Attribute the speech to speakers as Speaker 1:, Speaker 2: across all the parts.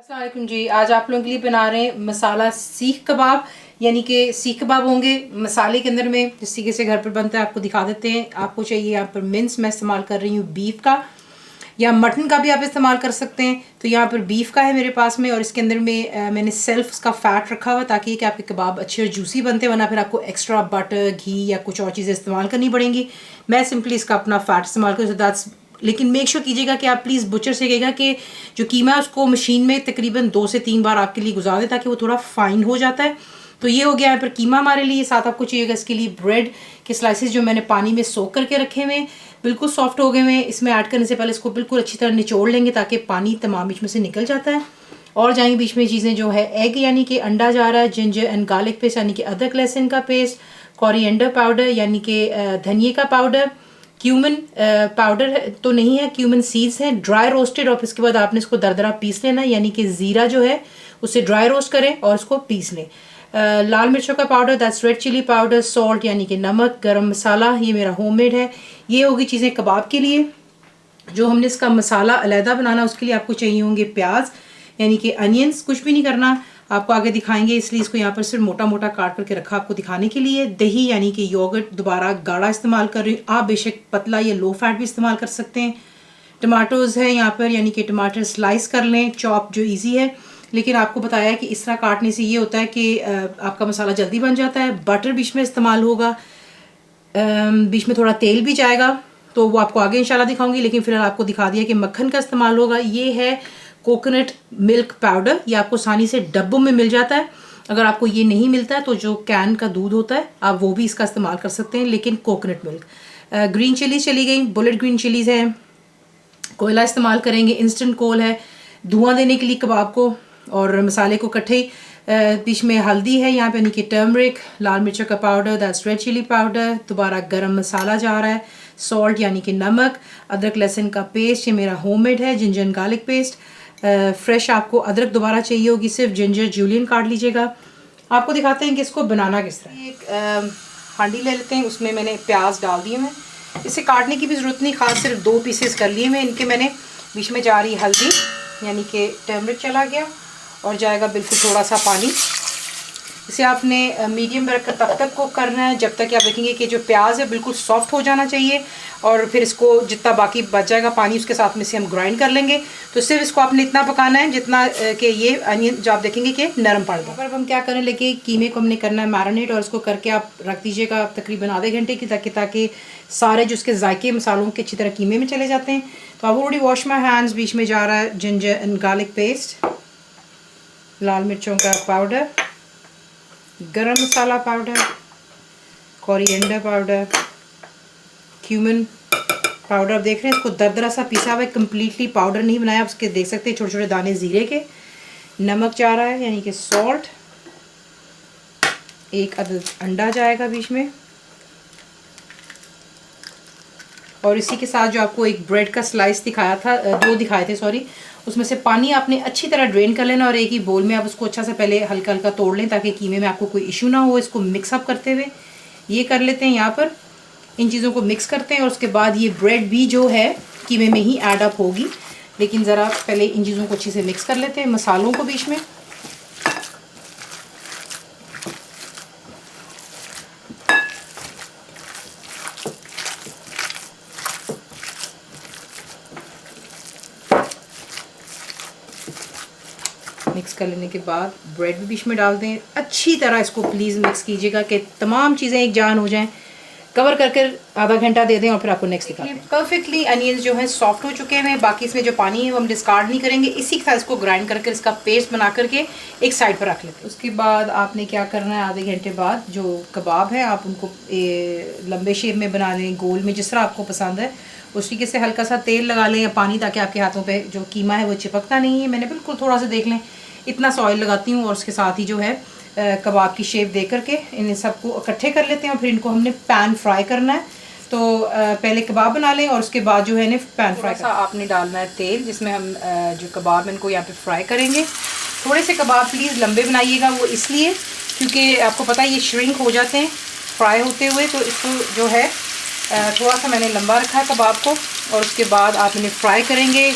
Speaker 1: अस्सलाम वालेकुम जी। आज आप लोगों के लिए बना रहे हैं मसाला सीख कबाब। यानी कि सीख कबाब होंगे मसाले के अंदर में जिस तरीके से घर पर बनता है आपको दिखा देते हैं। आपको चाहिए यहाँ पर मिन्स, मैं इस्तेमाल कर रही हूँ बीफ का, या मटन का भी आप इस्तेमाल कर सकते हैं। तो यहाँ पर बीफ का है मेरे पास में, और इसके अंदर में मैंने सेल्फ उसका फ़ैट रखा हुआ ताकि कि आपके कबाब अच्छे और जूसी बनते हैं, वरना फिर आपको एक्स्ट्रा बटर, घी या कुछ और चीज़ें इस्तेमाल करनी पड़ेंगी। मैं सिंपली इसका अपना फ़ैट इस्तेमाल करूँ, दैट्स। लेकिन मेक श्योर कीजिएगा कि आप प्लीज़ बुचर से कहिएगा कि जो कीमा है उसको मशीन में तकरीबन 2 से 3 बार आपके लिए गुजार दे ताकि वो थोड़ा फाइन हो जाता है। तो ये हो गया यहाँ पर कीमा हमारे लिए। साथ आपको चाहिएगा इसके लिए ब्रेड के स्लाइसेस जो मैंने पानी में सोक करके रखे हुए हैं, बिल्कुल सॉफ्ट हो गए हुए हैं। इसमें ऐड करने से पहले इसको बिल्कुल अच्छी तरह निचोड़ लेंगे ताकि पानी तमाम बीच में से निकल जाता है। और जाएंगे बीच में चीज़ें जो है एग यानी कि अंडा जा रहा है, जिंजर एंड गार्लिक पेस्ट यानी कि अदरक लहसुन का पेस्ट, कोरिएंडर पाउडर यानी कि धनिए का पाउडर, क्यूमिन पाउडर तो नहीं है, क्यूमिन सीड्स हैं ड्राई रोस्टेड। और इसके बाद आपने इसको दरदरा पीस लेना, यानी कि ज़ीरा जो है उसे ड्राई रोस्ट करें और उसको पीस लें। लाल मिर्चों का powder, that's red chilli powder, salt यानी कि नमक, गरम मसाला ये मेरा होममेड है। ये होगी चीज़ें कबाब के लिए। जो हमने इसका मसाला अलहदा बनाना उसके लिए आपको चाहिए होंगे प्याज यानी कि अनियंस। कुछ भी नहीं करना, आपको आगे दिखाएंगे इसलिए इसको यहाँ पर सिर्फ मोटा मोटा काट करके रखा आपको दिखाने के लिए। दही यानी कि योगर्ट दोबारा गाढ़ा इस्तेमाल कर रही हूँ, आप बेशक पतला या लो फैट भी इस्तेमाल कर सकते हैं। टमाटोज़ है यहाँ पर, यानी कि टमाटर स्लाइस कर लें, चॉप जो ईजी है। लेकिन आपको बताया कि इस तरह काटने से ये होता है कि आपका मसाला जल्दी बन जाता है। बटर बीच में इस्तेमाल होगा, बीच में थोड़ा तेल भी जाएगा, तो वो आपको आगे इंशाल्लाह दिखाऊंगी। लेकिन फिलहाल आपको दिखा दिया कि मक्खन का इस्तेमाल होगा। ये है कोकोनट मिल्क पाउडर, ये आपको आसानी से डब्बों में मिल जाता है। अगर आपको ये नहीं मिलता है तो जो कैन का दूध होता है आप वो भी इसका इस्तेमाल कर सकते हैं, लेकिन कोकोनट मिल्क। ग्रीन चिलीज चली गई, बुलेट ग्रीन चिलीज़ हैं। कोयला इस्तेमाल करेंगे, इंस्टेंट कोल है धुआं देने के लिए कबाब को और मसाले को इकट्ठे। बीच में हल्दी है यहाँ पे यानी कि टर्मरिक, लाल मिर्चों का powder, that's red chilli powder, दोबारा गरम मसाला जा रहा है, सॉल्ट यानी कि नमक, अदरक लहसुन का पेस्ट ये मेरा होममेड है, ginger and garlic paste. Fresh आपको अदरक दोबारा चाहिए होगी, सिर्फ जिंजर जूलियन काट लीजिएगा। आपको दिखाते हैं कि इसको बनाना किस तरह। एक हांडी ले लेते हैं, उसमें मैंने प्याज डाल दिए हैं। इसे काटने की भी ज़रूरत नहीं, खास सिर्फ 2 पीसेस कर लिए मैं इनके। मैंने बीच में जा रही हल्दी यानी कि टर्मरिक चला गया, और जाएगा बिल्कुल थोड़ा सा पानी। इसे आपने मीडियम पर रखकर तब तक कुक करना है जब तक कि आप देखेंगे कि जो प्याज है बिल्कुल सॉफ्ट हो जाना चाहिए। और फिर इसको जितना बाकी बच जाएगा पानी उसके साथ में से हम ग्राइंड कर लेंगे। तो सिर्फ इसको आपने इतना पकाना है जितना कि ये अनियन जो आप देखेंगे कि नरम पड़ जाए। अब हम क्या करें, लेके कीमे को हमने करना है मैरिनेट, और इसको करके आप रख दीजिएगा तकरीबन आधे घंटे की, ताकि सारे जो उसके जायके मसालों के अच्छी तरह कीमे में चले जाते हैं। तो अब ऑलरेडी वॉश माई हैंड्स। बीच में जा रहा है जिंजर एंड गार्लिक पेस्ट, लाल मिर्चों का powder, garam masala powder, coriander powder, cumin powder. आप देख रहे हैं इसको दरदरा सा पीसा हुआ है, कम्प्लीटली पाउडर नहीं बनाया। आप उसके देख सकते हैं छोटे छोटे दाने ज़ीरे के। नमक जा रहा है यानी कि सॉल्ट, एक अदद अंडा जाएगा बीच में, और इसी के साथ जो आपको एक ब्रेड का स्लाइस दिखाया था, 2 दिखाए थे सॉरी, उसमें से पानी आपने अच्छी तरह ड्रेन कर लेना, और एक ही बोल में आप उसको अच्छा से पहले हल्का हल्का तोड़ लें ताकि कीमे में आपको कोई इशू ना हो। इसको मिक्सअप करते हुए ये कर लेते हैं, यहाँ पर इन चीज़ों को मिक्स करते हैं, और उसके बाद ये ब्रेड भी जो है कीमे में ही ऐड अप होगी। लेकिन ज़रा पहले इन चीज़ों को अच्छे से मिक्स कर लेते हैं, मसालों को बीच में। मिक्स कर लेने के बाद ब्रेड भी बीच में डाल दें। अच्छी तरह इसको प्लीज़ मिक्स कीजिएगा कि तमाम चीज़ें एक जान हो जाएं। कवर करके आधा घंटा दे दें, और फिर आपको नेक्स्ट दिखाते हैं। परफेक्टली अनियंस जो हैं सॉफ्ट हो चुके हैं। बाकी इसमें जो पानी है वो हम डिस्कार्ड नहीं करेंगे, इसी के साथ इसको ग्राइंड करके इसका पेस्ट बना करके एक साइड पर रख लेते हैं। उसके बाद आपने क्या करना है, आधे घंटे बाद जो कबाब है आप उनको लंबे शेप में बना लें, गोल में, जिस तरह आपको पसंद है उस तरीके से। हल्का सा तेल लगा लें या पानी, ताकि आपके हाथों पे जो कीमा है वो चिपकता नहीं है। मैंने बिल्कुल थोड़ा सा देख लें इतना सा ऑयल लगाती हूँ, और उसके साथ ही जो है कबाब की शेप दे करके इन सबको इकट्ठे कर लेते हैं, और फिर इनको हमने पैन फ्राई करना है। तो पहले कबाब बना लें और उसके बाद जो है ना पैन फ्राई सा आपने डालना है तेल, जिसमें हम जो कबाब इनको यहाँ पे फ्राई करेंगे। थोड़े से कबाब प्लीज़ लंबे बनाइएगा, वो इसलिए क्योंकि आपको पता है ये श्रिंक हो जाते हैं फ्राई होते हुए। तो इसको जो है थोड़ा सा मैंने लंबा रखा है कबाब को, और उसके बाद आप इन्हें फ्राई करेंगे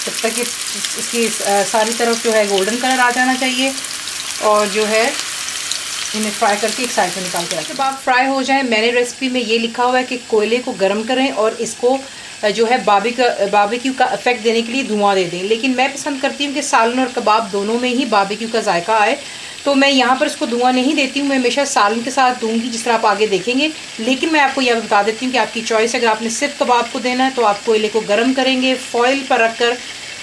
Speaker 1: जब तक कि इसकी सारी तरफ जो है गोल्डन कलर आ जाना चाहिए, और जो है इन्हें फ्राई करके एक साइड में निकाल के रखें। जब आप फ्राई हो जाए, मैंने रेसिपी में ये लिखा हुआ है कि कोयले को गर्म करें और इसको जो है बारबेक्यू का इफेक्ट देने के लिए धुआं दे दें। लेकिन मैं पसंद करती हूँ कि सालन और कबाब दोनों में ही बारबेक्यू का जायका आए, तो मैं यहाँ पर इसको धुआं नहीं देती हूँ। मैं हमेशा सालन के साथ दूंगी, जिस तरह आप आगे देखेंगे। लेकिन मैं आपको यह बता देती हूँ कि आपकी चॉइस है। अगर आपने सिर्फ कबाब को देना है तो आप कोयले को गर्म करेंगे, फॉइल पर रख कर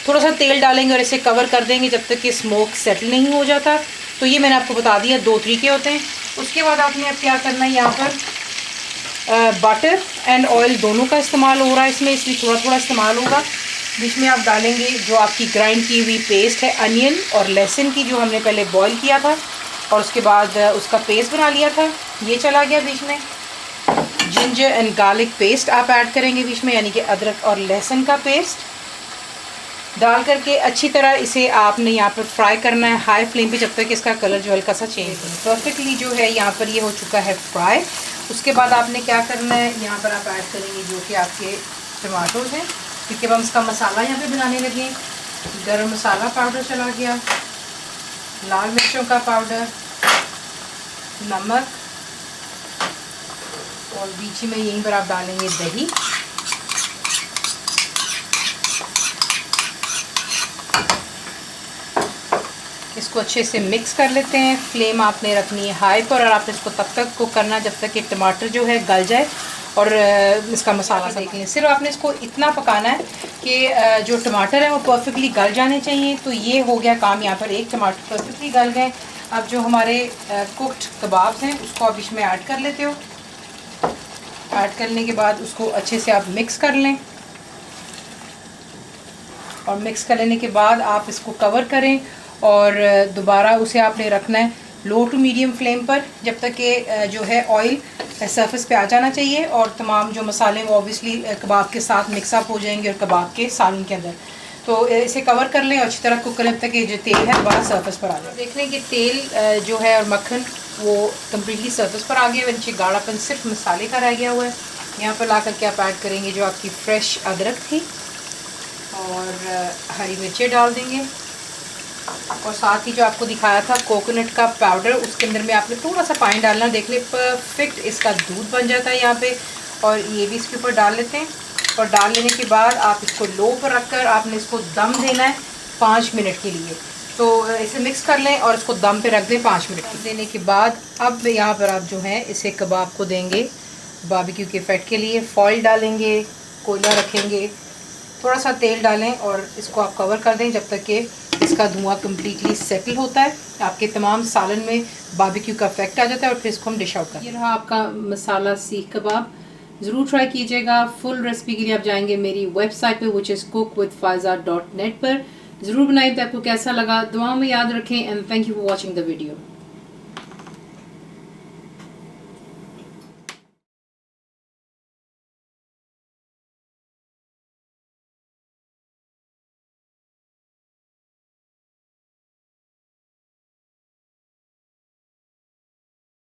Speaker 1: थोड़ा सा तेल डालेंगे और इसे कवर कर देंगे जब तक कि स्मोक सेटल नहीं हो जाता। तो ये मैंने आपको बता दिया, 2 तरीके होते हैं। उसके बाद आपने अब क्या करना है, यहाँ पर बटर एंड ऑयल दोनों का इस्तेमाल हो रहा है इसमें, इसलिए थोड़ा थोड़ा इस्तेमाल होगा। बीच में आप डालेंगे जो आपकी ग्राइंड की हुई पेस्ट है अनियन और लहसुन की, जो हमने पहले बॉईल किया था और उसके बाद उसका पेस्ट बना लिया था, ये चला गया बीच में। जिंजर एंड गार्लिक पेस्ट आप ऐड करेंगे बीच में, यानी कि अदरक और लहसुन का पेस्ट डाल करके अच्छी तरह इसे आपने यहाँ पर फ्राई करना है हाई फ्लेम पे, जब तक इसका कलर जो हल्का सा चेंज हो। परफेक्टली जो है यहाँ पर ये हो चुका है फ्राई। उसके बाद आपने क्या करना है, यहाँ पर आप ऐड करेंगे जो कि आपके टमाटोज हैं, क्योंकि अब हम इसका मसाला यहाँ पे बनाने लगे। गरम मसाला पाउडर चला गया, लाल मिर्चों का पाउडर, नमक, और बीच में यहीं पर आप डालेंगे दही। इसको अच्छे से मिक्स कर लेते हैं। फ्लेम आपने रखनी है हाई पर, और आपने इसको तब तक कुक करना है जब तक कि टमाटर जो है गल जाए और इसका मसाला देख लें। सिर्फ आपने इसको इतना पकाना है कि जो टमाटर है वो परफेक्टली गल जाने चाहिए। तो ये हो गया काम, यहाँ पर एक टमाटर परफेक्टली गल गए। अब जो हमारे कुक्ड कबाब हैं उसको आप इसमें ऐड कर लेते हो। ऐड करने के बाद उसको अच्छे से आप मिक्स कर लें, और मिक्स कर लेने के बाद आप इसको कवर करें और दोबारा उसे आपने रखना है लो टू मीडियम फ्लेम पर, जब तक कि जो है ऑयल सरफेस पे आ जाना चाहिए और तमाम जो मसाले वो ऑब्वियसली कबाब के साथ मिक्सअप हो जाएंगे और कबाब के सालन के अंदर। तो इसे कवर कर लें और अच्छी तरह कुक करें जब तक कि जो तेल है दोबारा सरफेस पर आ जाए। देख लें कि तेल जो है और मक्खन वो कम्प्लीटली सरफेस पर आ गया है। नीचे गाढ़ापन सिर्फ मसाले का रह गया हुआ है। यहाँ पर ला करके आप ऐड करेंगे जो आपकी फ्रेश अदरक थी, और हरी मिर्चें डाल देंगे, और साथ ही जो आपको दिखाया था कोकोनट का पाउडर, उसके अंदर में आपने थोड़ा सा पानी डालना। देख ले परफेक्ट इसका दूध बन जाता है यहाँ पे, और ये भी इसके ऊपर डाल लेते हैं। और डाल लेने के बाद आप इसको लो पर रखकर आपने इसको दम देना है 5 मिनट के लिए। तो इसे मिक्स कर लें और इसको दम पे रख दें 5 मिनट देने के बाद। अब यहाँ पर आप जो है इसे कबाब को देंगे बारबेक्यू के इफेक्ट के लिए। फॉइल डालेंगे, कोयला रखेंगे, थोड़ा सा तेल डालें और इसको आप कवर कर दें जब तक कि इसका धुआं कम्प्लीटली सेटल होता है। आपके तमाम सालन में बारबेक्यू का इफेक्ट आ जाता है और फिर इसको हम डिश आउट करते हैं। ये रहा आपका मसाला सीख कबाब, ज़रूर ट्राई कीजिएगा। फुल रेसिपी के लिए आप जाएंगे मेरी वेबसाइट पे विच इज़ cook-with-faiza.net पर। ज़रूर बनाइए। तो आपको कैसा लगा दुआ में याद रखें, and thank you for watching the video.